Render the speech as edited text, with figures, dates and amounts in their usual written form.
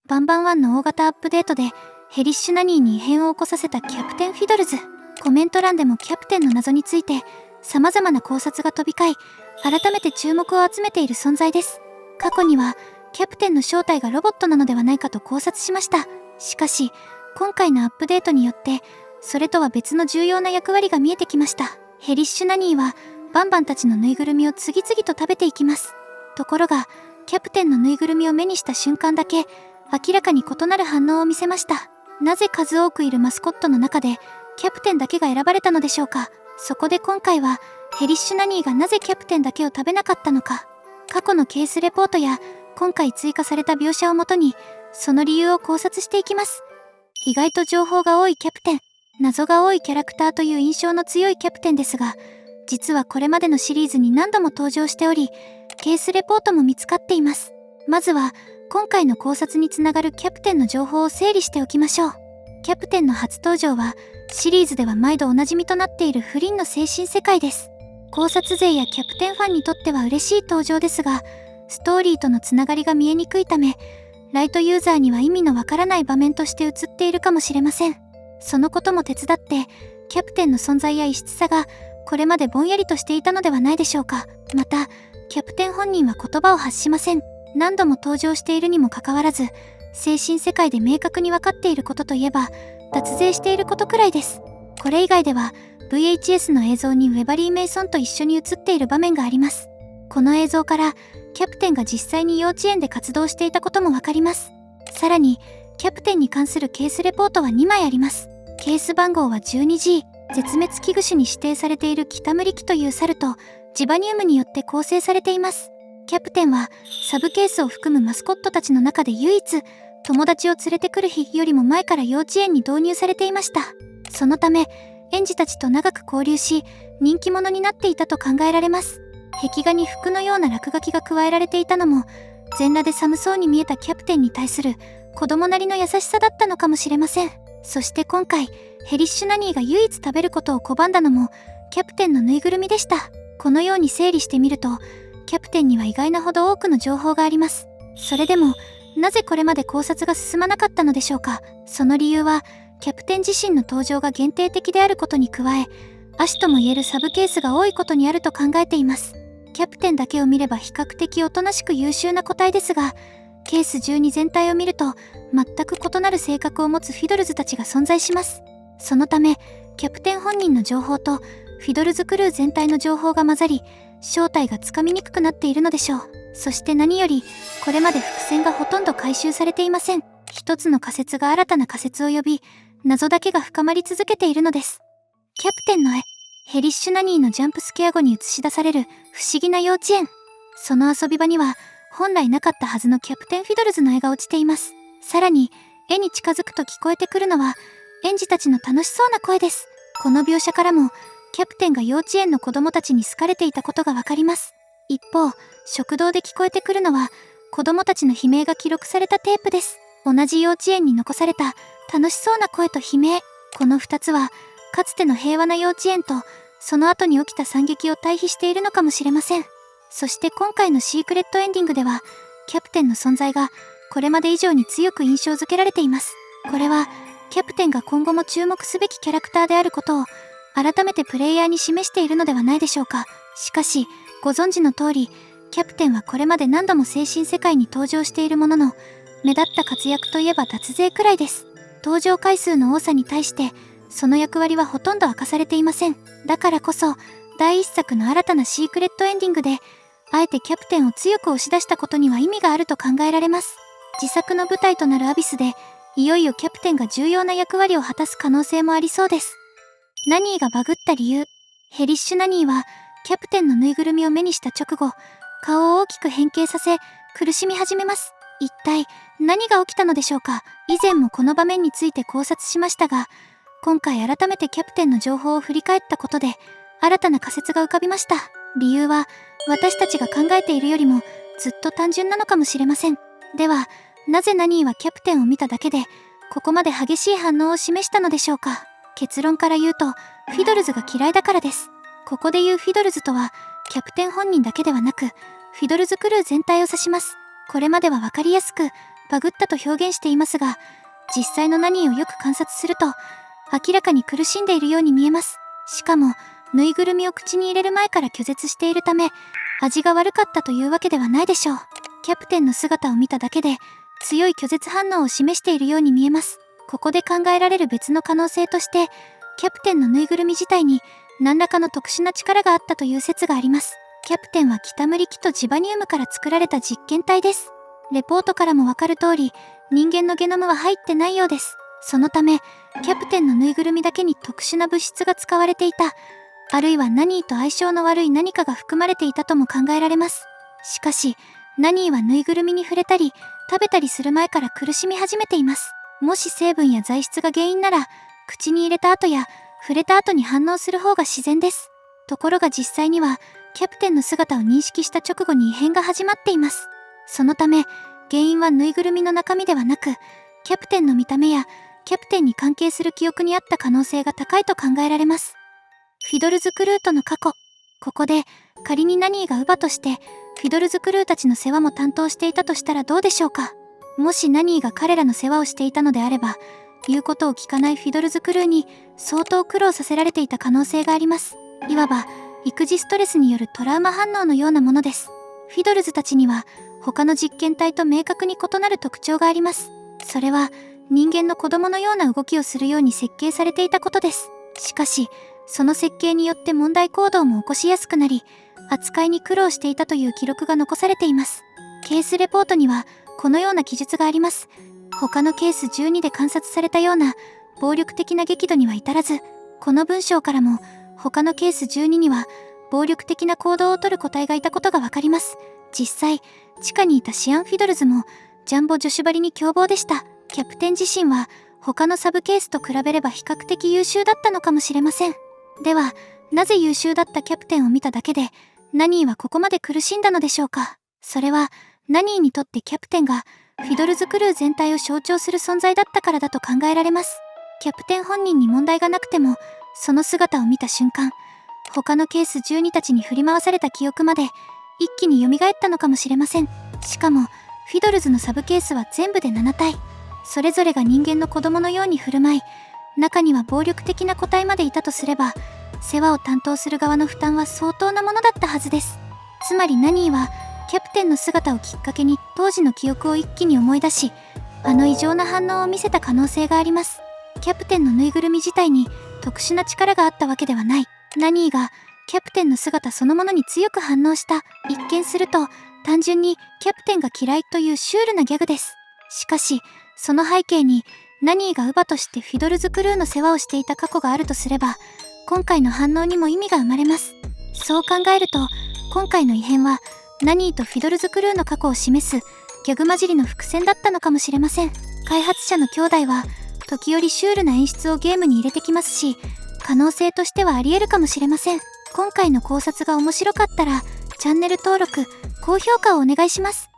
バンバン1の大型アップデートでヘリッシュナニーに異変を起こさせたキャプテンフィドルズ。コメント欄でもキャプテンの謎について様々な考察が飛び交い、改めて注目を集めている存在です。過去にはキャプテンの正体がロボットなのではないかと考察しました。しかし今回のアップデートによってそれとは別の重要な役割が見えてきました。ヘリッシュナニーはバンバンたちのぬいぐるみを次々と食べていきます。ところがキャプテンのぬいぐるみを目にした瞬間だけ明らかに異なる反応を見せました。なぜ数多くいるマスコットの中でキャプテンだけが選ばれたのでしょうか。そこで今回はヘリッシュナニーがなぜキャプテンだけを食べなかったのか、過去のケースレポートや今回追加された描写をもとにその理由を考察していきます。意外と情報が多いキャプテン、謎が多いキャラクターという印象の強いキャプテンですが、実はこれまでのシリーズに何度も登場しており、ケースレポートも見つかっています。まずは今回の考察につながるキャプテンの情報を整理しておきましょう。キャプテンの初登場はシリーズでは毎度おなじみとなっているフリンの精神世界です。考察勢やキャプテンファンにとっては嬉しい登場ですが、ストーリーとのつながりが見えにくいため、ライトユーザーには意味のわからない場面として映っているかもしれません。そのことも手伝ってキャプテンの存在や異質さがこれまでぼんやりとしていたのではないでしょうか。またキャプテン本人は言葉を発しません。何度も登場しているにもかかわらず、精神世界で明確に分かっていることといえば脱税していることくらいです。これ以外では VHS の映像にウェバリー・メイソンと一緒に映っている場面があります。この映像からキャプテンが実際に幼稚園で活動していたこともわかります。さらにキャプテンに関するケースレポートは2枚あります。ケース番号は 12G、 絶滅危惧種に指定されているキタムリキという猿とジバニウムによって構成されています。キャプテンはサブケースを含むマスコットたちの中で唯一友達を連れてくる日よりも前から幼稚園に導入されていました。そのため園児たちと長く交流し人気者になっていたと考えられます。壁画に服のような落書きが加えられていたのも全裸で寒そうに見えたキャプテンに対する子供なりの優しさだったのかもしれません。そして今回ヘリッシュナニーが唯一食べることを拒んだのもキャプテンのぬいぐるみでした。このように整理してみるとキャプテンには意外なほど多くの情報があります。それでもなぜこれまで考察が進まなかったのでしょうか。その理由はキャプテン自身の登場が限定的であることに加え、亜種とも言えるサブケースが多いことにあると考えています。キャプテンだけを見れば比較的おとなしく優秀な個体ですが、ケース12全体を見ると全く異なる性格を持つフィドルズたちが存在します。そのためキャプテン本人の情報とフィドルズクルー全体の情報が混ざり、正体がつかみにくくなっているのでしょう。そして何よりこれまで伏線がほとんど回収されていません。一つの仮説が新たな仮説を呼び、謎だけが深まり続けているのです。キャプテンの絵、ヘリッシュナニーのジャンプスケア後に映し出される不思議な幼稚園。その遊び場には本来なかったはずのキャプテンフィドルズの絵が落ちています。さらに絵に近づくと聞こえてくるのは園児たちの楽しそうな声です。この描写からもキャプテンが幼稚園の子供たちに好かれていたことがわかります。一方、食堂で聞こえてくるのは子供たちの悲鳴が記録されたテープです。同じ幼稚園に残された楽しそうな声と悲鳴、この2つはかつての平和な幼稚園とその後に起きた惨劇を対比しているのかもしれません。そして今回のシークレットエンディングではキャプテンの存在がこれまで以上に強く印象づけられています。これはキャプテンが今後も注目すべきキャラクターであることを改めてプレイヤーに示しているのではないでしょうか。しかしご存知の通り、キャプテンはこれまで何度も精神世界に登場しているものの、目立った活躍といえば脱税くらいです。登場回数の多さに対してその役割はほとんど明かされていません。だからこそ第一作の新たなシークレットエンディングであえてキャプテンを強く押し出したことには意味があると考えられます。自作の舞台となるアビスでいよいよキャプテンが重要な役割を果たす可能性もありそうです。ナニーがバグった理由。ヘリッシュナニーはキャプテンのぬいぐるみを目にした直後、顔を大きく変形させ苦しみ始めます。一体何が起きたのでしょうか。以前もこの場面について考察しましたが、今回改めてキャプテンの情報を振り返ったことで新たな仮説が浮かびました。理由は私たちが考えているよりもずっと単純なのかもしれません。ではなぜナニーはキャプテンを見ただけでここまで激しい反応を示したのでしょうか。結論から言うとフィドルズが嫌いだからです。ここで言うフィドルズとはキャプテン本人だけではなくフィドルズクルー全体を指します。これまでは分かりやすくバグったと表現していますが、実際のナニーをよく観察すると、明らかに苦しんでいるように見えます。しかも、ぬいぐるみを口に入れる前から拒絶しているため、味が悪かったというわけではないでしょう。キャプテンの姿を見ただけで、強い拒絶反応を示しているように見えます。ここで考えられる別の可能性として、キャプテンのぬいぐるみ自体に何らかの特殊な力があったという説があります。キャプテンはキタムリキとジバニウムから作られた実験体です。レポートからもわかる通り、人間のゲノムは入ってないようです。そのため、キャプテンのぬいぐるみだけに特殊な物質が使われていた、あるいはナニーと相性の悪い何かが含まれていたとも考えられます。しかし、ナニーはぬいぐるみに触れたり、食べたりする前から苦しみ始めています。もし成分や材質が原因なら、口に入れた後や触れた後に反応する方が自然です。ところが実際には、キャプテンの姿を認識した直後に異変が始まっています。そのため、原因はぬいぐるみの中身ではなく、キャプテンの見た目やキャプテンに関係する記憶にあった可能性が高いと考えられます。フィドルズクルーとの過去。ここで仮にナニーが乳母としてフィドルズクルーたちの世話も担当していたとしたらどうでしょうか。もしナニーが彼らの世話をしていたのであれば、言うことを聞かないフィドルズクルーに相当苦労させられていた可能性があります。いわば育児ストレスによるトラウマ反応のようなものです。フィドルズたちには他の実験体と明確に異なる特徴があります。それは人間の子供のような動きをするように設計されていたことです。しかし、その設計によって問題行動も起こしやすくなり、扱いに苦労していたという記録が残されています。ケースレポートにはこのような記述があります。他のケース12で観察されたような暴力的な激怒には至らず、この文章からも他のケース12には暴力的な行動をとる個体がいたことがわかります。実際、地下にいたシアン・フィドルズもジャンボ女子張りに凶暴でした。キャプテン自身は他のサブケースと比べれば比較的優秀だったのかもしれません。では、なぜ優秀だったキャプテンを見ただけでナニーはここまで苦しんだのでしょうか。それはナニーにとってキャプテンがフィドルズクルー全体を象徴する存在だったからだと考えられます。キャプテン本人に問題がなくても、その姿を見た瞬間、他のケース12たちに振り回された記憶まで一気に蘇ったのかもしれません。しかも、フィドルズのサブケースは全部で7体。それぞれが人間の子供のように振る舞い、中には暴力的な個体までいたとすれば、世話を担当する側の負担は相当なものだったはずです。つまりナニーは、キャプテンの姿をきっかけに当時の記憶を一気に思い出し、あの異常な反応を見せた可能性があります。キャプテンのぬいぐるみ自体に特殊な力があったわけではない。ナニーがキャプテンの姿そのものに強く反応した。一見すると単純にキャプテンが嫌いというシュールなギャグです。しかし、その背景にナニーが乳母としてフィドルズクルーの世話をしていた過去があるとすれば、今回の反応にも意味が生まれます。そう考えると、今回の異変はナニーとフィドルズクルーの過去を示すギャグ混じりの伏線だったのかもしれません。開発者の兄弟は時折シュールな演出をゲームに入れてきますし、可能性としてはあり得るかもしれません。今回の考察が面白かったらチャンネル登録、高評価をお願いします。